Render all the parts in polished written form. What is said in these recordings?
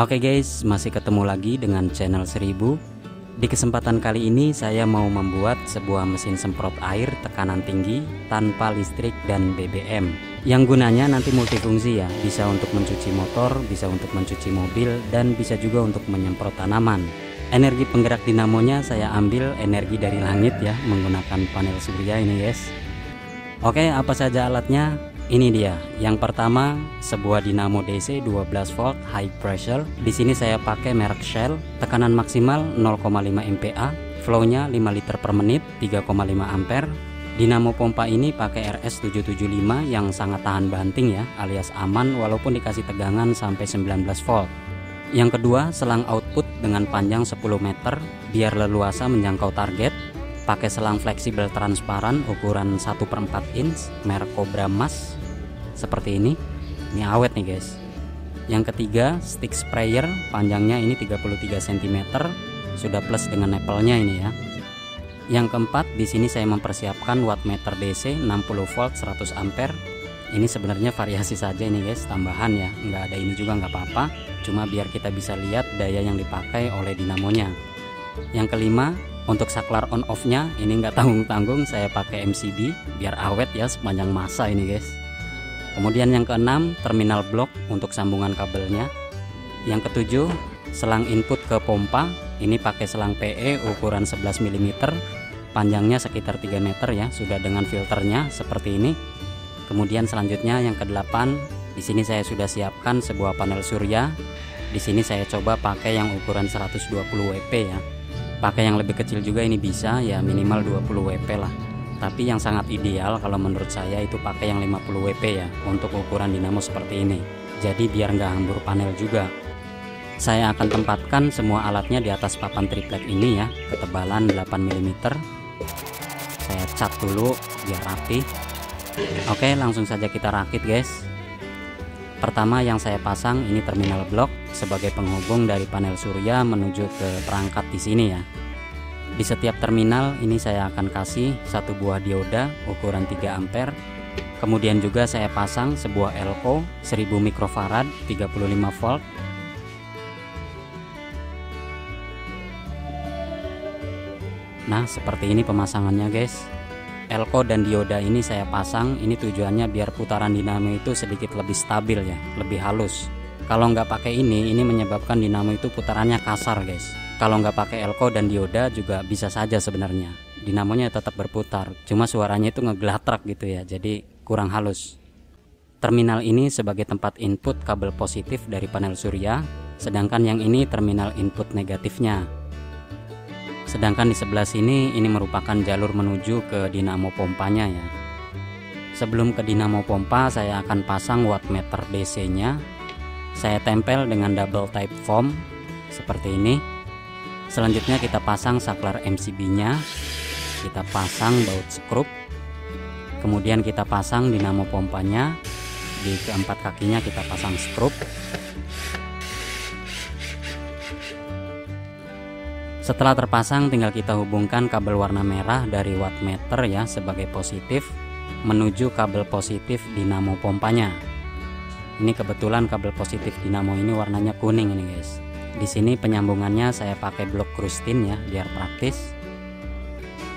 Oke guys, masih ketemu lagi dengan channel 1000. Di kesempatan kali ini saya mau membuat sebuah mesin semprot air tekanan tinggi tanpa listrik dan BBM, yang gunanya nanti multifungsi ya, bisa untuk mencuci motor, bisa untuk mencuci mobil, dan bisa juga untuk menyemprot tanaman. Energi penggerak dinamonya saya ambil energi dari langit ya, menggunakan panel surya ini guys. Oke, apa saja alatnya? Ini dia. Yang pertama, sebuah dinamo DC 12 volt high pressure. Di sini saya pakai merek Shell. Tekanan maksimal 0,5 MPa, flow-nya 5 liter per menit, 3,5 ampere. Dinamo pompa ini pakai RS775 yang sangat tahan banting ya, alias aman walaupun dikasih tegangan sampai 19 volt. Yang kedua, selang output dengan panjang 10 meter biar leluasa menjangkau target. Pakai selang fleksibel transparan ukuran 1/4 inch merek Cobra Mas seperti ini awet nih guys. Yang ketiga, stick sprayer, panjangnya ini 33 cm, sudah plus dengan nepelnya ini ya. Yang keempat, di sini saya mempersiapkan wattmeter DC 60 volt 100 ampere. Ini sebenarnya variasi saja ini guys, tambahan ya, nggak ada ini juga nggak apa-apa, cuma biar kita bisa lihat daya yang dipakai oleh dinamonya. Yang kelima, untuk saklar on off nya ini nggak tanggung-tanggung, saya pakai MCB biar awet ya sepanjang masa ini guys. Kemudian yang keenam, terminal blok untuk sambungan kabelnya. Yang ketujuh, selang input ke pompa, ini pakai selang PE ukuran 11 mm, panjangnya sekitar 3 meter ya, sudah dengan filternya seperti ini. Kemudian selanjutnya yang kedelapan, di sini saya sudah siapkan sebuah panel surya. Di sini saya coba pakai yang ukuran 120 WP ya. Pakai yang lebih kecil juga ini bisa ya, minimal 20 WP lah. Tapi yang sangat ideal kalau menurut saya itu pakai yang 50 WP ya, untuk ukuran dinamo seperti ini. Jadi biar nggak hambur panel juga. Saya akan tempatkan semua alatnya di atas papan triplek ini ya, ketebalan 8 mm. Saya cat dulu biar rapi. Oke, langsung saja kita rakit guys. Pertama yang saya pasang ini terminal blok sebagai penghubung dari panel surya menuju ke perangkat di sini ya. Di setiap terminal ini saya akan kasih satu buah dioda ukuran 3 ampere. Kemudian juga saya pasang sebuah elko 1000 mikrofarad 35 volt. Nah, seperti ini pemasangannya guys. Elko dan dioda ini saya pasang, ini tujuannya biar putaran dinamo itu sedikit lebih stabil ya, lebih halus. Kalau nggak pakai ini menyebabkan dinamo itu putarannya kasar guys. Kalau nggak pakai elko dan dioda juga bisa saja sebenarnya, dinamonya tetap berputar, cuma suaranya itu ngeglatrak gitu ya, jadi kurang halus. Terminal ini sebagai tempat input kabel positif dari panel surya, sedangkan yang ini terminal input negatifnya. Sedangkan di sebelah sini ini merupakan jalur menuju ke dinamo pompanya ya. Sebelum ke dinamo pompa saya akan pasang wattmeter DC nya. Saya tempel dengan double type foam seperti ini. Selanjutnya kita pasang saklar MCB nya, kita pasang baut skrup, kemudian kita pasang dinamo pompanya. Di keempat kakinya kita pasang skrup. Setelah terpasang tinggal kita hubungkan kabel warna merah dari wattmeter ya sebagai positif menuju kabel positif dinamo pompanya. Ini kebetulan kabel positif dinamo ini warnanya kuning ini guys. Di sini penyambungannya saya pakai blok krustin ya biar praktis.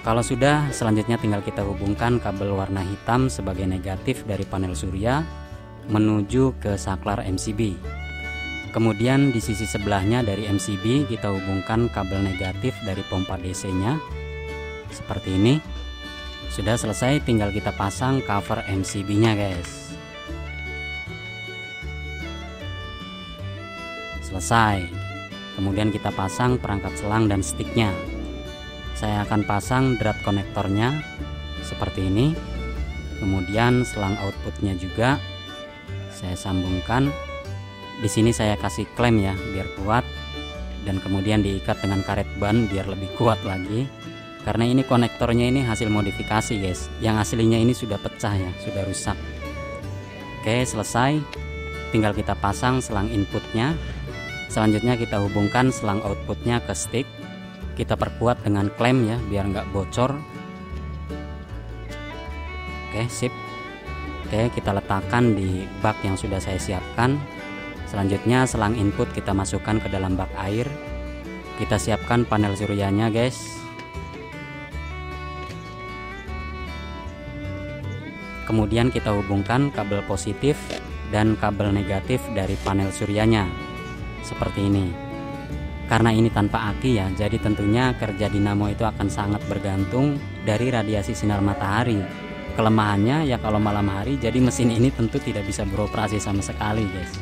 Kalau sudah, selanjutnya tinggal kita hubungkan kabel warna hitam sebagai negatif dari panel surya menuju ke saklar MCB. Kemudian di sisi sebelahnya dari MCB kita hubungkan kabel negatif dari pompa DC nya seperti ini. Sudah selesai, tinggal kita pasang cover MCB nya guys. Selesai. Kemudian kita pasang perangkat selang dan sticknya. Saya akan pasang drat konektornya seperti ini. Kemudian selang outputnya juga saya sambungkan. Di sini saya kasih klem ya biar kuat, dan kemudian diikat dengan karet ban biar lebih kuat lagi. Karena ini konektornya ini hasil modifikasi guys, yang aslinya ini sudah pecah ya, sudah rusak. Oke, selesai. Tinggal kita pasang selang inputnya. Selanjutnya kita hubungkan selang outputnya ke stick. Kita perkuat dengan klem ya biar nggak bocor. Oke, sip. Oke, kita letakkan di bak yang sudah saya siapkan. Selanjutnya selang input kita masukkan ke dalam bak air. Kita siapkan panel suryanya guys. Kemudian kita hubungkan kabel positif dan kabel negatif dari panel suryanya seperti ini. Karena ini tanpa aki ya, jadi tentunya kerja dinamo itu akan sangat bergantung dari radiasi sinar matahari. Kelemahannya ya kalau malam hari, jadi mesin ini tentu tidak bisa beroperasi sama sekali guys.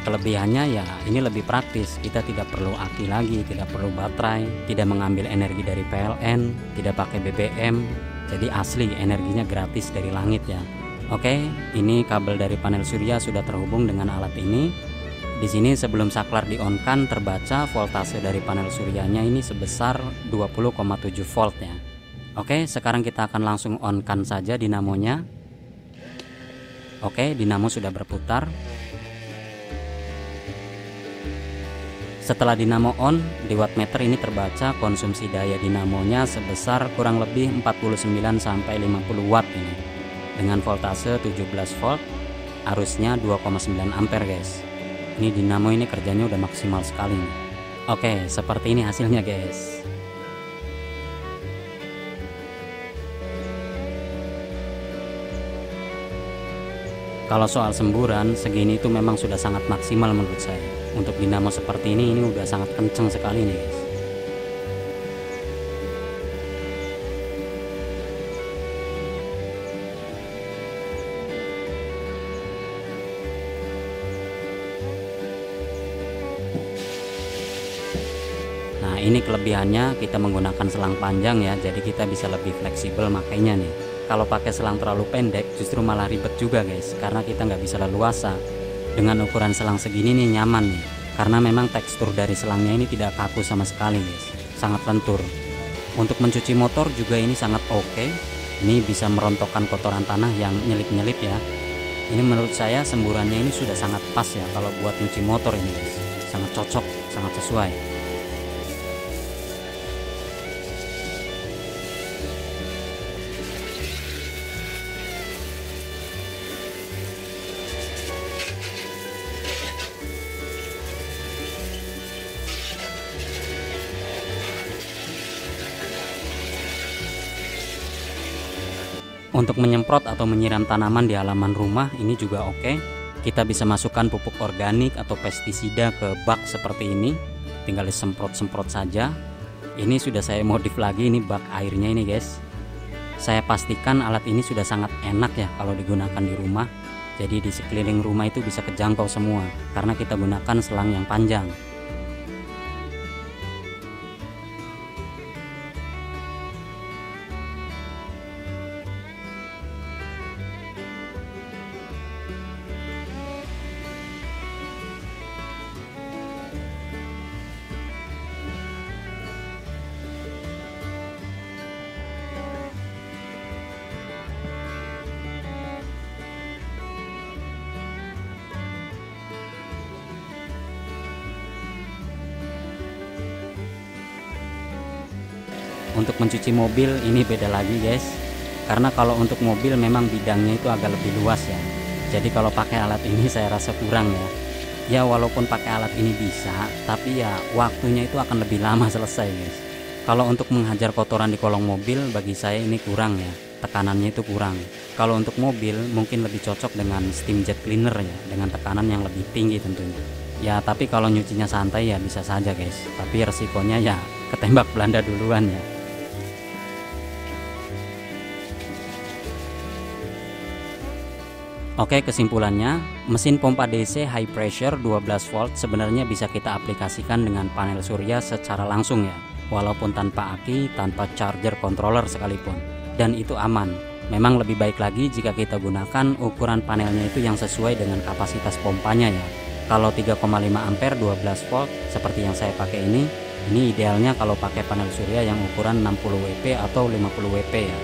Kelebihannya ya ini lebih praktis, kita tidak perlu aki lagi, tidak perlu baterai, tidak mengambil energi dari PLN, tidak pakai BBM. Jadi asli energinya gratis dari langit ya. Oke, ini kabel dari panel surya sudah terhubung dengan alat ini. Di sini sebelum saklar di-on-kan terbaca voltase dari panel suryanya ini sebesar 20,7 volt ya. Oke, sekarang kita akan langsung on-kan saja dinamonya. Oke, dinamo sudah berputar. Setelah dinamo on, di wattmeter ini terbaca konsumsi daya dinamonya sebesar kurang lebih 49 sampai 50 watt ini. Dengan voltase 17 volt, arusnya 2,9 ampere guys. Ini dinamo ini kerjanya udah maksimal sekali nih. Oke, seperti ini hasilnya guys. Kalau soal semburan, segini itu memang sudah sangat maksimal menurut saya. Untuk dinamo seperti ini udah sangat kenceng sekali nih guys. Nah ini kelebihannya kita menggunakan selang panjang ya, jadi kita bisa lebih fleksibel makainya nih. Kalau pakai selang terlalu pendek justru malah ribet juga guys, karena kita nggak bisa leluasa. Dengan ukuran selang segini nih nyaman nih, karena memang tekstur dari selangnya ini tidak kaku sama sekali guys, sangat lentur. Untuk mencuci motor juga ini sangat oke. Ini bisa merontokkan kotoran tanah yang nyelip-nyelip ya. Ini menurut saya semburannya ini sudah sangat pas ya kalau buat nyuci motor ini guys, sangat cocok, sangat sesuai. Untuk menyemprot atau menyiram tanaman di halaman rumah ini juga oke. Kita bisa masukkan pupuk organik atau pestisida ke bak seperti ini. Tinggal disemprot-semprot saja. Ini sudah saya modif lagi, ini bak airnya ini guys. Saya pastikan alat ini sudah sangat enak ya kalau digunakan di rumah. Jadi di sekeliling rumah itu bisa kejangkau semua karena kita gunakan selang yang panjang. Untuk mencuci mobil ini beda lagi guys, karena kalau untuk mobil memang bidangnya itu agak lebih luas ya. Jadi kalau pakai alat ini saya rasa kurang ya. Ya walaupun pakai alat ini bisa, tapi ya waktunya itu akan lebih lama selesai guys. Kalau untuk menghajar kotoran di kolong mobil bagi saya ini kurang ya, tekanannya itu kurang. Kalau untuk mobil mungkin lebih cocok dengan steam jet cleaner ya, dengan tekanan yang lebih tinggi tentunya. Ya tapi kalau nyucinya santai ya bisa saja guys, tapi resikonya ya ketembak Belanda duluan ya. Oke, kesimpulannya, mesin pompa DC high pressure 12 volt sebenarnya bisa kita aplikasikan dengan panel surya secara langsung ya, walaupun tanpa aki, tanpa charger controller sekalipun, dan itu aman. Memang lebih baik lagi jika kita gunakan ukuran panelnya itu yang sesuai dengan kapasitas pompanya ya. Kalau 3,5 ampere 12 volt seperti yang saya pakai ini idealnya kalau pakai panel surya yang ukuran 60 WP atau 50 WP ya.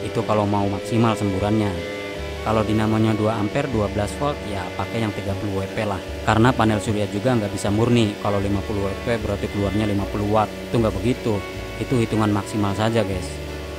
Itu kalau mau maksimal semburannya. Kalau dinamonya 2 ampere 12 volt ya pakai yang 30 WP lah. Karena panel surya juga nggak bisa murni. Kalau 50 WP berarti keluarnya 50 watt. Itu nggak begitu. Itu hitungan maksimal saja guys.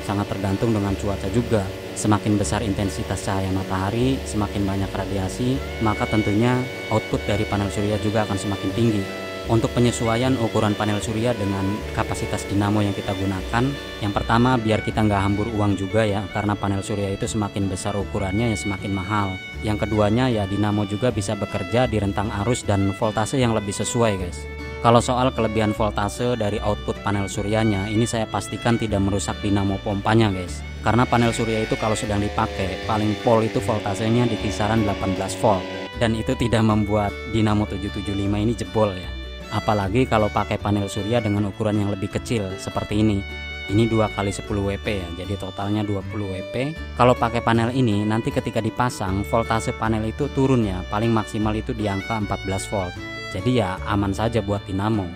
Sangat tergantung dengan cuaca juga. Semakin besar intensitas cahaya matahari, semakin banyak radiasi, maka tentunya output dari panel surya juga akan semakin tinggi. Untuk penyesuaian ukuran panel surya dengan kapasitas dinamo yang kita gunakan, yang pertama biar kita nggak hambur uang juga ya, karena panel surya itu semakin besar ukurannya ya semakin mahal. Yang keduanya ya dinamo juga bisa bekerja di rentang arus dan voltase yang lebih sesuai guys. Kalau soal kelebihan voltase dari output panel suryanya, ini saya pastikan tidak merusak dinamo pompanya guys. Karena panel surya itu kalau sedang dipakai, paling pol itu voltasenya di kisaran 18 volt. Dan itu tidak membuat dinamo 775 ini jebol ya. Apalagi kalau pakai panel surya dengan ukuran yang lebih kecil seperti ini. Ini 2 kali 10 WP ya, jadi totalnya 20 WP. Kalau pakai panel ini, nanti ketika dipasang, voltase panel itu turun ya, paling maksimal itu di angka 14 volt. Jadi ya aman saja buat dinamo.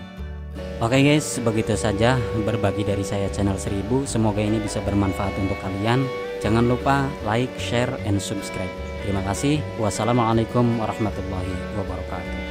Oke guys, begitu saja berbagi dari saya channel 1000. Semoga ini bisa bermanfaat untuk kalian. Jangan lupa like, share, and subscribe. Terima kasih. Wassalamualaikum warahmatullahi wabarakatuh.